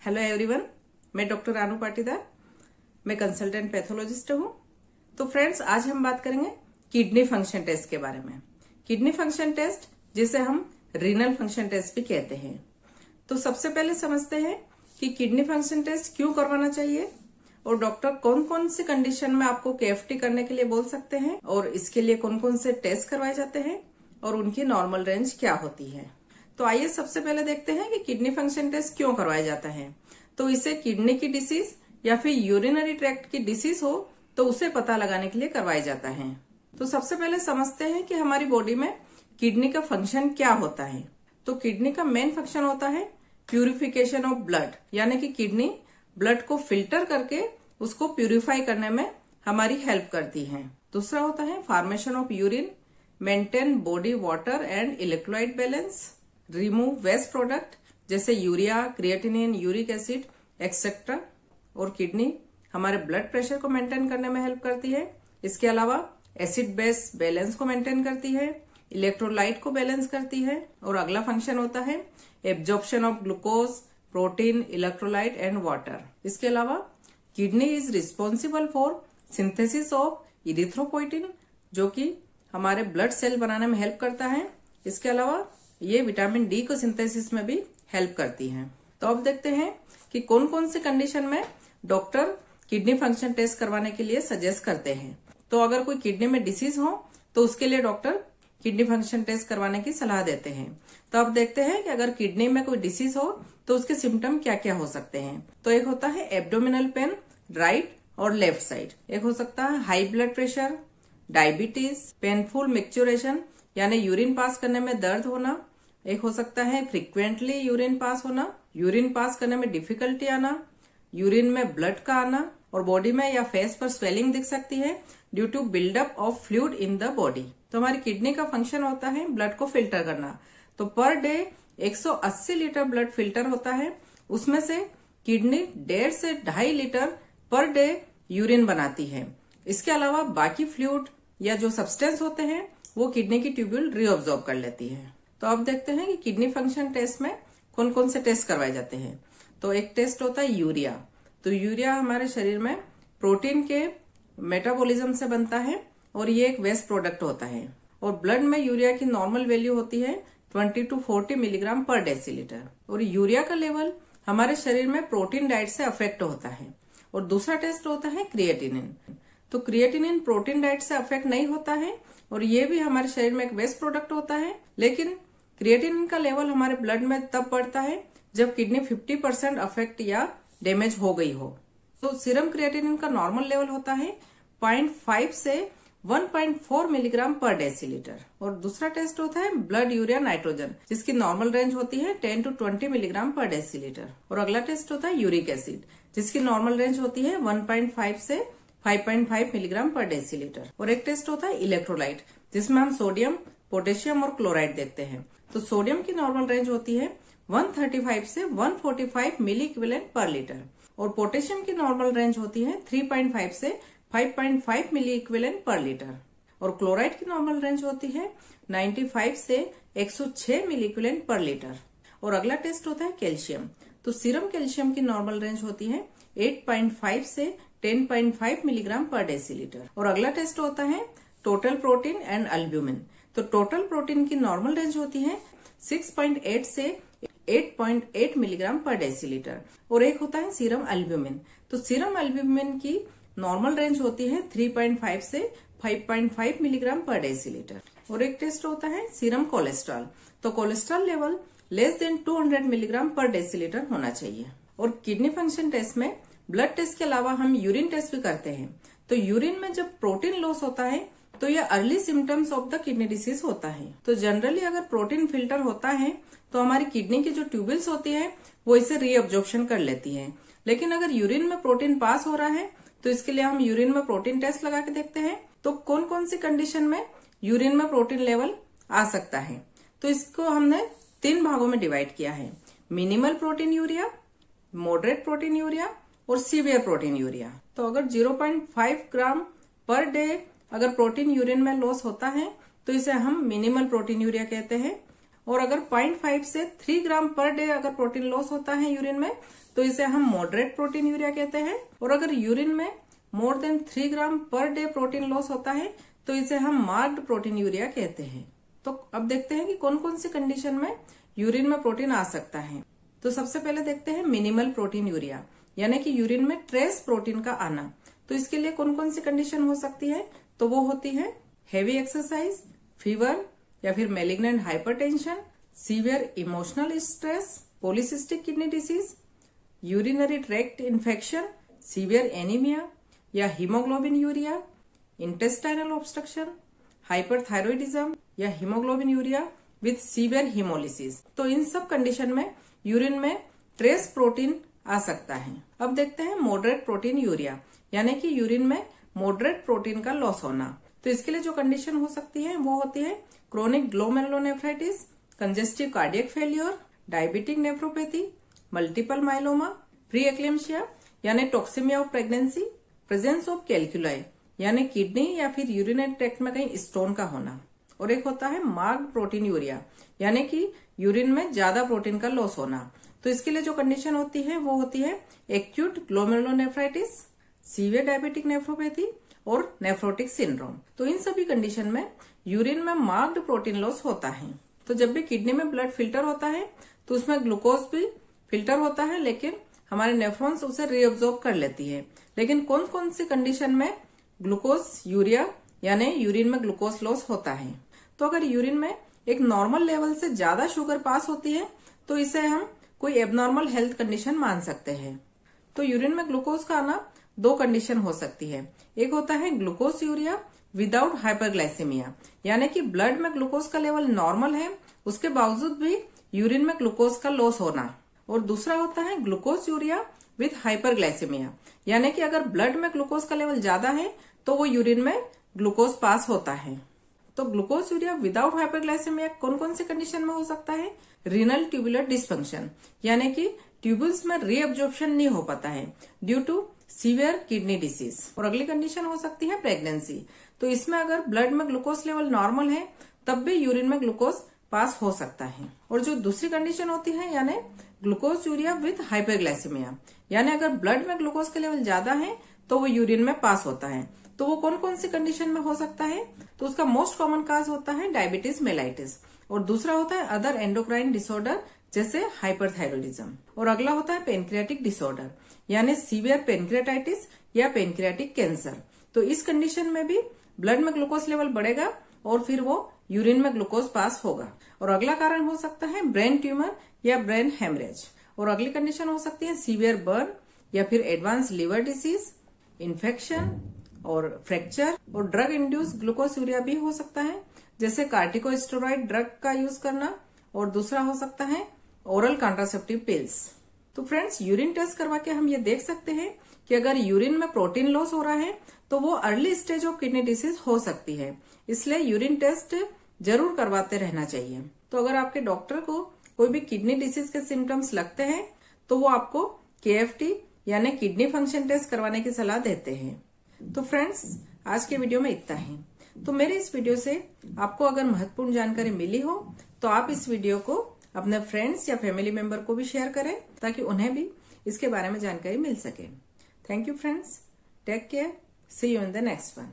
Hello everyone, मैं doctor Ranu Patidar, मैं consultant pathologist हूँ। तो फ्रेंड्स, आज हम बात करेंगे किडनी फंक्शन टेस्ट के बारे में। किडनी फंक्शन टेस्ट जिसे हम रीनल फंक्शन टेस्ट भी कहते हैं। तो सबसे पहले समझते हैं कि किडनी फंक्शन टेस्ट क्यों करवाना चाहिए और डॉक्टर कौन कौन सी कंडीशन में आपको केएफटी करने के लिए बोल सकते हैं और इसके लिए कौन कौन से टेस्ट करवाए जाते हैं और उनकी नॉर्मल रेंज क्या होती है। तो आइए सबसे पहले देखते हैं कि किडनी फंक्शन टेस्ट क्यों करवाया जाता है। तो इसे किडनी की डिसीज या फिर यूरिनरी ट्रैक्ट की डिसीज हो तो उसे पता लगाने के लिए करवाया जाता है। तो सबसे पहले समझते हैं कि हमारी बॉडी में किडनी का फंक्शन क्या होता है। तो किडनी का मेन फंक्शन होता है प्यूरिफिकेशन ऑफ ब्लड, यानी कि किडनी ब्लड को फिल्टर करके उसको प्यूरिफाई करने में हमारी हेल्प करती है। दूसरा होता है formation of urine, maintain body water and electrolyte balance, remove waste product जैसे urea, creatinine, uric acid etcetera. और किडनी हमारे ब्लड प्रेशर को मेंटेन करने में हेल्प करती है। इसके अलावा एसिड बेस बैलेंस को मेंटेन करती है, इलेक्ट्रोलाइट को बैलेंस करती है। और अगला फंक्शन होता है absorption of glucose, protein, electrolyte and water. इसके अलावा kidney is responsible for synthesis of erythropoietin, जो कि हमारे ब्लड सेल बनाने में हेल्प करता है। इसके अलावा ये विटामिन डी को सिंथेसिस में भी हेल्प करती है। तो अब देखते हैं कि कौन कौन सी कंडीशन में डॉक्टर किडनी फंक्शन टेस्ट करवाने के लिए सजेस्ट करते हैं। तो अगर कोई किडनी में डिसीज हो तो उसके लिए डॉक्टर किडनी फंक्शन टेस्ट करवाने की सलाह देते हैं। तो अब देखते हैं कि अगर किडनी में कोई डिसीज हो तो उसके सिम्टम क्या क्या हो सकते हैं। तो एक होता है एब्डोमिनल पेन, राइट और लेफ्ट साइड। एक हो सकता है high blood pressure, diabetes, painful micturition यानी यूरिन पास करने में दर्द होना। एक हो सकता है फ्रीक्वेंटली यूरिन पास होना, यूरिन पास करने में डिफिकल्टी आना, यूरिन में ब्लड का आना और बॉडी में या फेस पर स्वेलिंग दिख सकती है due to buildup of fluid in the body. तो हमारी किडनी का फंक्शन होता है ब्लड को फिल्टर करना। तो per day 180 litre blood filter होता है, उसमें से किडनी 1.5 से 2.5 लीटर पर डे यूरिन बनाती है। इसके अलावा बाकी फ्लूइड या जो सब्सटेंस होते हैं वो किडनी की ट्यूब्यूल रीअब्सॉर्ब कर लेती है। तो अब देखते हैं कि किडनी फंक्शन टेस्ट में कौन कौन से टेस्ट करवाए जाते हैं। तो एक टेस्ट होता है यूरिया। तो यूरिया हमारे शरीर में प्रोटीन के मेटाबॉलिज्म से बनता है और ये एक वेस्ट प्रोडक्ट होता है। और ब्लड में यूरिया की नॉर्मल वैल्यू होती है 20 to 40 मिलीग्राम पर डेसीलीटर। और यूरिया का लेवल हमारे शरीर में प्रोटीन डाइट से अफेक्ट होता है। और दूसरा टेस्ट होता है क्रिएटिनिन। तो क्रिएटिनिन प्रोटीन डाइट से अफेक्ट नहीं होता है और ये भी हमारे शरीर में एक वेस्ट प्रोडक्ट होता है, लेकिन क्रिएटिनिन का लेवल हमारे ब्लड में तब बढ़ता है जब किडनी 50% अफेक्ट या डैमेज हो गई हो। तो सीरम क्रिएटिनिन का नॉर्मल लेवल होता है 0.5 से 1.4 मिलीग्राम पर डेसीलीटर। और दूसरा टेस्ट होता है ब्लड यूरिया नाइट्रोजन, जिसकी नॉर्मल रेंज होती है 10 to 20 मिलीग्राम पर डेसीलीटर। और अगला टेस्ट होता है यूरिक एसिड, जिसकी नॉर्मल रेंज होती है 1.5 से 5.5 मिलीग्राम पर डेसीलीटर। और एक टेस्ट होता है इलेक्ट्रोलाइट, जिसमें हम सोडियम, पोटेशियम और क्लोराइड देखते हैं। तो सोडियम की नॉर्मल रेंज होती है 135 से 145 मिली इक्विवेलेंट पर लीटर। और पोटेशियम की नॉर्मल रेंज होती है 3.5 से 5.5 मिली इक्विवेलेंट पर लीटर। और क्लोराइड की नॉर्मल रेंज होती है 95 से 106 मिली इक्विवेलेंट पर लीटर। और अगला टेस्ट होता है कैल्शियम। तो सीरम कैल्शियम की नॉर्मल रेंज होती है 8.5 से 10.5 मिलीग्राम पर डेसीलीटर। और अगला टेस्ट होता है टोटल प्रोटीन एंड अल्ब्यूमिन। तो टोटल प्रोटीन की नॉर्मल रेंज होती है 6.8 से 8.8 मिलीग्राम पर डेसीलीटर। और एक होता है सीरम अल्ब्यूमिन। तो सीरम अल्ब्यूमिन की नॉर्मल रेंज होती है 3.5 से 5.5 मिलीग्राम पर डेसीलीटर। और एक टेस्ट होता है सीरम कोलेस्ट्रॉल। तो cholesterol level less than 200 milligram पर डेसीलीटर होना चाहिए। और किडनी फंक्शन टेस्ट में ब्लड टेस्ट के अलावा हम यूरिन टेस्ट भी करते हैं। तो यूरिन में जब प्रोटीन लॉस होता है तो यह early symptoms of the kidney disease होता है। तो जनरली अगर प्रोटीन फिल्टर होता है तो हमारी किडनी की जो ट्यूबल्स होती है वो इसे रीअब्जॉर्प्शन कर लेती है। लेकिन अगर यूरिन में प्रोटीन पास हो रहा है तो इसके लिए हम यूरिन में प्रोटीन टेस्ट लगा के देखते हैं। तो कौन कौन सी कंडीशन में यूरिन में प्रोटीन लेवल आ सकता है, तो इसको हमने 3 भागों में डिवाइड किया है। Minimal protein urea, moderate protein urea और सीवियर प्रोटीन यूरिया। तो अगर 0.5 ग्राम पर डे अगर प्रोटीन यूरिन में लॉस होता है तो इसे हम मिनिमल प्रोटीन यूरिया कहते हैं। और अगर 0.5 से 3 ग्राम पर डे अगर प्रोटीन लॉस होता है यूरिन में तो इसे हम मॉडरेट प्रोटीन यूरिया कहते हैं। और अगर यूरिन में मोर देन 3 ग्राम पर डे प्रोटीन लॉस होता है तो इसे हम मार्क्ड प्रोटीन यूरिया कहते हैं। तो अब देखते हैं कि कौन कौन सी कंडीशन में यूरिन में प्रोटीन आ सकता है। तो सबसे पहले देखते हैं मिनिमल प्रोटीन यूरिया, यानी कि यूरिन में ट्रेस प्रोटीन का आना। तो इसके लिए कौन कौन सी कंडीशन हो सकती है, तो वो होती है हेवी एक्सरसाइज, फीवर या फिर malignant hypertension, severe emotional stress, polycystic kidney disease, urinary tract infection, severe anaemia या haemoglobinuria, intestinal obstruction, hyperthyroidism या haemoglobinuria with severe haemolysis. तो इन सब कंडीशन में यूरिन में ट्रेस प्रोटीन आ सकता है। अब देखते हैं मॉडरेट प्रोटीन यूरिया, यानी कि यूरिन में मॉडरेट प्रोटीन का लॉस होना। तो इसके लिए जो कंडीशन हो सकती है वो होती है chronic glomerulonephritis, congestive cardiac failure, diabetic nephropathy, multiple myeloma, pre eclampsia यानी toxaemia of pregnancy, presence of calculi यानी किडनी या फिर यूरिनरी ट्रैक्ट में कहीं स्टोन का होना, और एक होता है मार्क्ड प्रोटीन यूरिया, यानी कि यूरिन में ज्यादा प्रोटीन का लॉस होना। तो इसके लिए जो कंडीशन होती है वो होती है acute glomerulonephritis, severe diabetic nephropathy और नेफ्रोटिक सिंड्रोम। तो इन सभी कंडीशन में यूरिन में मार्क्ड प्रोटीन लॉस होता है। तो जब भी किडनी में ब्लड फिल्टर होता है तो उसमें ग्लूकोज भी फिल्टर होता है, लेकिन हमारे नेफ्रॉन्स उसे रीअब्सॉर्ब कर लेती है। लेकिन कौन कौन सी कंडीशन में ग्लूकोज यूरिया यानी यूरिन में ग्लूकोज लॉस होता है, तो अगर यूरिन में एक नॉर्मल लेवल से ज्यादा शुगर पास होती है तो इसे हम कोई एबनॉर्मल हेल्थ कंडीशन मान सकते हैं। तो यूरिन में ग्लूकोज का आना दो कंडीशन हो सकती है। एक होता है ग्लूकोज यूरिया विदाउट हाइपरग्लाइसेमिया, यानी कि ब्लड में ग्लूकोज का लेवल नॉर्मल है उसके बावजूद भी यूरिन में ग्लूकोज का लॉस होना। और दूसरा होता है ग्लूकोज यूरिया विद हाइपरग्लाइसेमिया, यानी कि अगर ब्लड में ग्लूकोज का लेवल ज्यादा है तो वो यूरिन में ग्लूकोज पास होता है। तो ग्लूकोज यूरिया विदाउट हाइपरग्लाइसेमिया कौन कौन सी कंडीशन में हो सकता है, रीनल ट्यूबुलर डिस्फंक्शन, यानी कि ट्यूबुल्स में रीअब्जॉर्प्शन नहीं हो पाता है due to severe kidney disease. और अगली कंडीशन हो सकती है प्रेगनेंसी। तो इसमें अगर ब्लड में ग्लूकोज लेवल नॉर्मल है तब भी यूरिन में ग्लूकोज पास हो सकता है। और जो दूसरी कंडीशन होती है यानी ग्लूकोज यूरिया विद हाइपरग्लाइसेमिया, यानी अगर ब्लड में ग्लूकोज का लेवल ज्यादा है तो वो यूरिन में पास होता है। तो वो कौन कौन सी कंडीशन में हो सकता है, तो उसका मोस्ट कॉमन काज होता है डायबिटीज मेलाइटिस, और दूसरा होता है अदर एंडोक्राइन डिसऑर्डर जैसे हाइपरथायरॉइडिज्म, और अगला होता है पेनक्रियाटिक डिसऑर्डर यानी सीवियर पेनक्रियाटाइटिस या पेनक्रियाटिक कैंसर। तो इस कंडीशन में भी ब्लड में ग्लूकोज लेवल बढ़ेगा और फिर वो यूरिन में ग्लूकोज पास होगा। और अगला कारण हो सकता है ब्रेन ट्यूमर या ब्रेन हेमरेज, और अगली कंडीशन हो सकती है सीवियर बर्न या फिर एडवांस लिवर डिसीज, इन्फेक्शन और फ्रैक्चर, और ड्रग इंड्यूस ग्लूकोज यूरिया भी हो सकता है जैसे कार्टिकोस्टेरॉइड ड्रग का यूज करना, और दूसरा हो सकता है ओरल कॉन्ट्रासेप्टिव पिल्स। तो फ्रेंड्स, यूरिन टेस्ट करवा के हम ये देख सकते हैं कि अगर यूरिन में प्रोटीन लॉस हो रहा है तो वो early stage of kidney disease हो सकती है, इसलिए यूरिन टेस्ट जरूर करवाते रहना चाहिए। तो अगर आपके डॉक्टर को कोई भी किडनी डिसीज के सिम्टम्स लगते हैं तो वो आपको KFT यानी किडनी फंक्शन टेस्ट करवाने की सलाह देते हैं। तो फ्रेंड्स, आज के वीडियो में इतना ही। तो मेरे इस वीडियो से आपको अगर महत्वपूर्ण जानकारी मिली हो तो आप इस वीडियो को अपने फ्रेंड्स या फैमिली मेंबर को भी शेयर करें ताकि उन्हें भी इसके बारे में जानकारी मिल सके। Thank you friends, take care, see you in the next one.